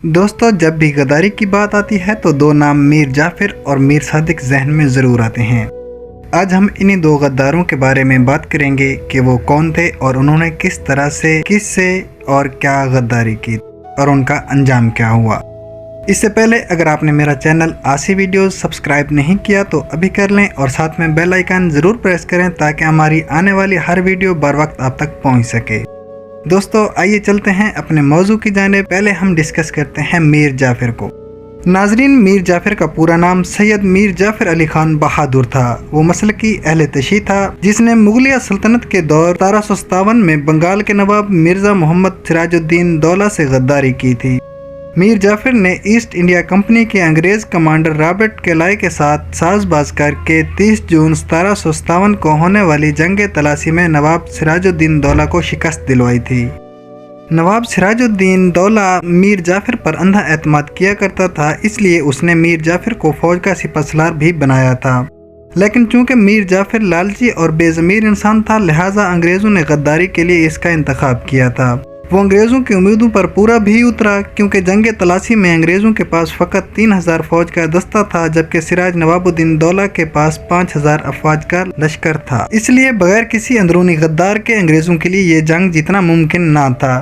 दोस्तों, जब भी गद्दारी की बात आती है तो दो नाम मीर जाफर और मीर सादिक जहन में ज़रूर आते हैं। आज हम इन्हीं दो गद्दारों के बारे में बात करेंगे कि वो कौन थे और उन्होंने किस तरह से किससे और क्या गद्दारी की और उनका अंजाम क्या हुआ। इससे पहले अगर आपने मेरा चैनल आसी वीडियोस सब्सक्राइब नहीं किया तो अभी कर लें और साथ में बेल आइकन ज़रूर प्रेस करें ताकि हमारी आने वाली हर वीडियो बर वक्त आप तक पहुँच सके। दोस्तों, आइए चलते हैं अपने मौजू की जानिब। पहले हम डिस्कस करते हैं मीर जाफर को। नाजरीन, मीर जाफर का पूरा नाम सैयद मीर जाफर अली खान बहादुर था। वो मसलकी अहले तशी था जिसने मुगलिया सल्तनत के दौर 1757 में बंगाल के नवाब मिर्जा मोहम्मद सिराजुद्दीन दौला से गद्दारी की थी। मीर जाफर ने ईस्ट इंडिया कंपनी के अंग्रेज कमांडर रॉबर्ट क्लाय के साथ साजबाज करके 30 जून 1757 को होने वाली जंग तलाशी में नवाब सिराजुद्दीन दौला को शिकस्त दिलवाई थी। नवाब सिराजुद्दीन दौला मीर जाफर पर अंधा एतमाद किया करता था, इसलिए उसने मीर जाफर को फौज का सिपहसालार भी बनाया था। लेकिन चूंकि मीर जाफर लालची और बेज़मीर इंसान था, लिहाजा अंग्रेज़ों ने गद्दारी के लिए इसका इंतखाब किया था। वो अंग्रेज़ों की उम्मीदों पर पूरा भी उतरा, क्योंकि जंग तलाशी में अंग्रेज़ों के पास फ़कत 3000 फौज का दस्ता था, जबकि सिराज नवाबुद्दीन दौला के पास 5000 अफवाज का लश्कर था। इसलिए बगैर किसी अंदरूनी गद्दार के अंग्रेज़ों के लिए ये जंग जीतना मुमकिन ना था।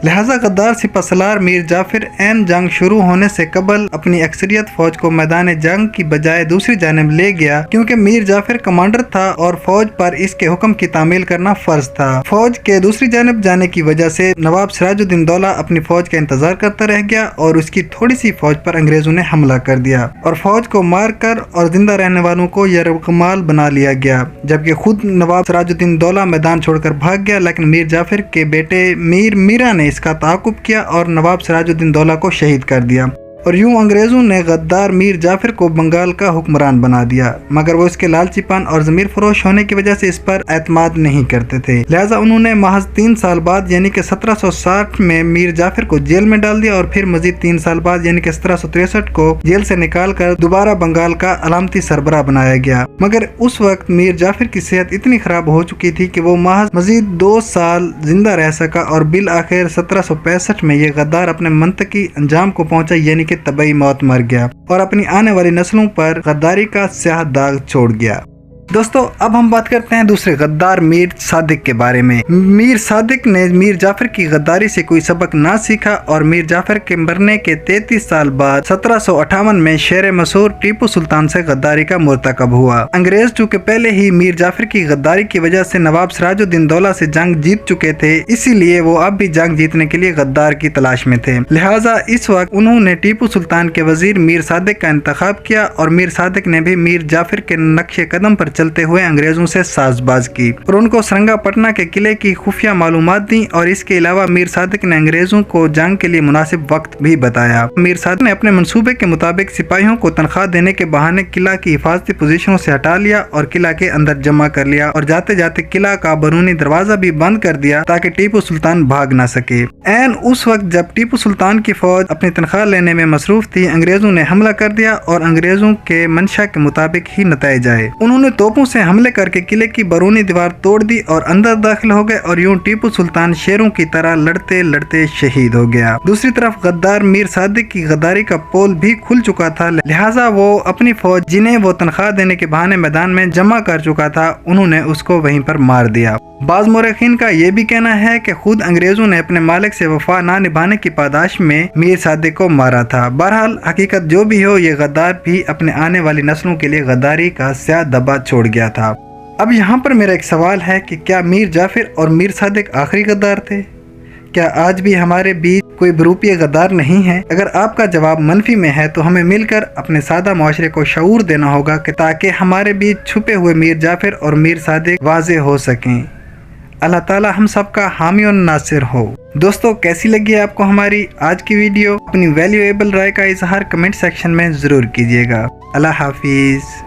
लिहाजा गद्दार सिपहसालार मीर जाफर ऐन जंग शुरू होने से कबल अपनी अक्सरियत फौज को मैदान जंग की बजाय दूसरी जानिब ले गया, क्योंकि मीर जाफर कमांडर था और फौज पर इसके हुक्म की तामील करना फर्ज था। फौज के दूसरी जानिब जाने की वजह से नवाब सिराजुद्दीन दौला अपनी फौज का इंतजार करता रह गया और उसकी थोड़ी सी फौज पर अंग्रेजों ने हमला कर दिया और फौज को मार कर और जिंदा रहने वालों को यरगमाल बना लिया गया, जबकि खुद नवाब सिराजुद्दीन दौला मैदान छोड़कर भाग गया। लेकिन मीर जाफर के बेटे मीर मीरा ने इसका ताक़ुब किया और नवाब सिराजुद्दीन दौला को शहीद कर दिया और यूं अंग्रेज़ों ने गद्दार मीर जाफर को बंगाल का हुक्मरान बना दिया। मगर वो इसके लालचीपन और ज़मीर फरोश होने की वजह से इस पर एतमाद नहीं करते थे। लिहाजा उन्होंने महज 3 साल बाद यानी कि 1760 में मीर जाफर को जेल में डाल दिया और फिर मजीद 3 साल बाद यानी कि 1763 को जेल से निकाल कर दोबारा बंगाल का अलामती सरबराह बनाया गया। मगर उस वक्त मीर जाफर की सेहत इतनी खराब हो चुकी थी कि वो महज मजीद 2 साल जिंदा रह सका और बिल आखिर 1765 में ये गद्दार अपने मंतकी अंजाम को पहुंचा, यानी कि तबाही मौत मर गया और अपनी आने वाली नस्लों पर गद्दारी का स्याह दाग छोड़ गया। दोस्तों, अब हम बात करते हैं दूसरे गद्दार मीर सादिक के बारे में। मीर सादिक ने मीर जाफर की गद्दारी से कोई सबक ना सीखा और मीर जाफर के मरने के 33 साल बाद 1758 में शेर मशहूर टीपू सुल्तान से गद्दारी का मुर्तकब हुआ। अंग्रेज चूंकि पहले ही मीर जाफर की गद्दारी की वजह से नवाब सिराजुद्दीन दौला से जंग जीत चुके थे, इसीलिए वो अब भी जंग जीतने के लिए गद्दार की तलाश में थे। लिहाजा इस वक्त उन्होंने टीपू सुल्तान के वजीर मीर सादिक का इंतखाब किया और मीर सादिक ने भी मीर जाफर के नक्शे कदम पर चलते हुए अंग्रेजों से साजबाज की और उनको सरंगापटना के किले की खुफिया मालूमात दी और इसके अलावा मीर सादिक ने अंग्रेजों को जंग के लिए मुनासिब वक्त भी बताया। मीर सादिक ने अपने मंसूबे के मुताबिक सिपाहियों को तनख्वाह देने के बहाने किला की हिफाजती पोजीशनों से हटा लिया और किला के अंदर जमा कर लिया और जाते जाते किला का बैरूनी दरवाजा भी बंद कर दिया ताकि टीपू सुल्तान भाग न सके। ऐन उस वक्त जब टीपू सुल्तान की फौज अपनी तनख्वाह लेने में मसरूफ थी, अंग्रेजों ने हमला कर दिया और अंग्रेजों के मंशा के मुताबिक ही नतीजा आए। उन्होंने तोपों से हमले करके किले की बैरूनी दीवार तोड़ दी और अंदर दाखिल हो गए और यूं टीपू सुल्तान शेरों की तरह लड़ते लड़ते शहीद हो गया। दूसरी तरफ गद्दार मीर सादिक की गद्दारी का पोल भी खुल चुका था, लिहाजा वो अपनी फौज जिन्हें वो तनख्वाह देने के बहाने मैदान में जमा कर चुका था, उन्होंने उसको वहीं पर मार दिया। बाज़ मौरखीन का ये भी कहना है कि खुद अंग्रेजों ने अपने मालिक से वफा ना निभाने की पादाश में मीर सादिक को मारा था। बहरहाल हकीकत जो भी हो, ये गद्दार भी अपने आने वाली नस्लों के लिए गद्दारी का स्याह धब्बा छोड़ गया था। अब यहाँ पर मेरा एक सवाल है कि क्या मीर जाफर और मीर सादिक आखिरी गद्दार थे? क्या आज भी हमारे बीच कोई बरूपिया गद्दार नहीं है? अगर आपका जवाब मनफी में है तो हमें मिलकर अपने सादा मुआशरे को शऊर देना होगा कि ताकि हमारे बीच छुपे हुए मीर जाफर और मीर सादिक वाज़े हो सकें। अल्लाह ताला हम सबका हामी और नासिर हो। दोस्तों, कैसी लगी आपको हमारी आज की वीडियो? अपनी वैल्यूएबल राय का इजहार कमेंट सेक्शन में ज़रूर कीजिएगा। अल्लाह हाफिज़।